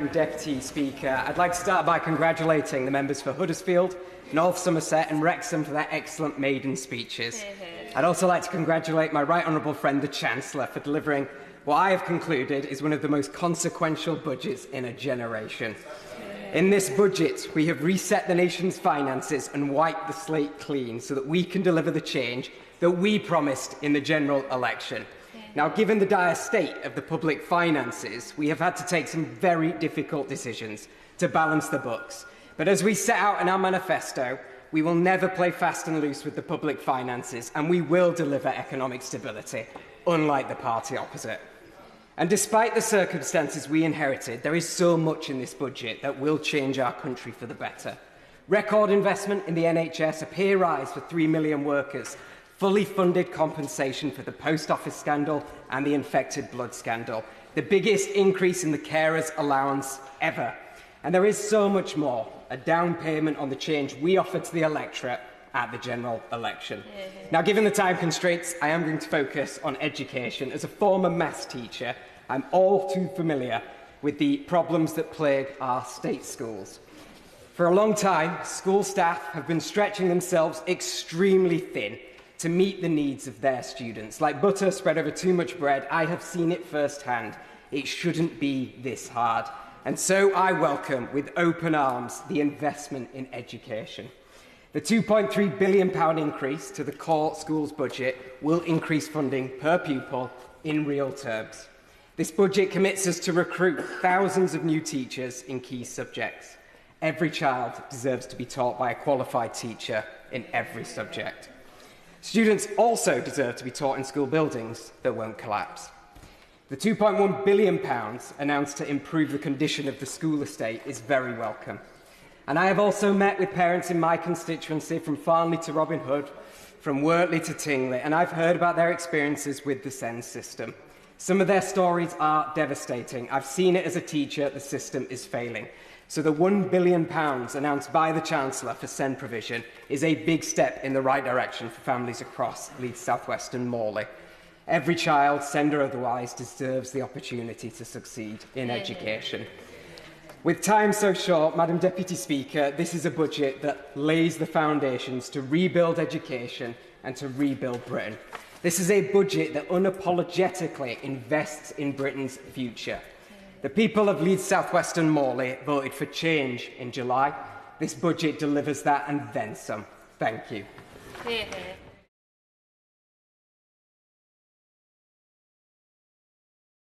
and Deputy Speaker, I'd like to start by congratulating the members for Huddersfield, North Somerset and Wrexham for their excellent maiden speeches. I'd also like to congratulate my right honourable friend, the Chancellor, for delivering what I have concluded is one of the most consequential budgets in a generation. In this budget, we have reset the nation's finances and wiped the slate clean so that we can deliver the change that we promised in the general election. Now, given the dire state of the public finances, we have had to take some very difficult decisions to balance the books. But as we set out in our manifesto, we will never play fast and loose with the public finances, and we will deliver economic stability, unlike the party opposite. And despite the circumstances we inherited, there is so much in this budget that will change our country for the better. Record investment in the NHS, a pay rise for 3 million workers, fully funded compensation for the post office scandal and the infected blood scandal, the biggest increase in the carers allowance ever. And there is so much more, a down payment on the change we offered to the electorate at the general election. Now, given the time constraints, I am going to focus on education. As a former maths teacher, I'm all too familiar with the problems that plague our state schools. For a long time, school staff have been stretching themselves extremely thin to meet the needs of their students. Like butter spread over too much bread, I have seen it firsthand. It shouldn't be this hard. And so I welcome with open arms the investment in education. The £2.3 billion increase to the core schools budget will increase funding per pupil in real terms. This budget commits us to recruit thousands of new teachers in key subjects. Every child deserves to be taught by a qualified teacher in every subject. Students also deserve to be taught in school buildings that won't collapse. The £2.1 billion announced to improve the condition of the school estate is very welcome. And I have also met with parents in my constituency, from Farnley to Robin Hood, from Wortley to Tingley, and I've heard about their experiences with the SEND system. Some of their stories are devastating. I've seen it as a teacher. The system is failing. So the £1 billion announced by the Chancellor for SEND provision is a big step in the right direction for families across Leeds South West and Morley. Every child, SEND or otherwise, deserves the opportunity to succeed in education. With time so short, Madam Deputy Speaker, this is a budget that lays the foundations to rebuild education and to rebuild Britain. This is a budget that unapologetically invests in Britain's future. The people of Leeds South West and Morley voted for change in July. This budget delivers that and then some. Thank you.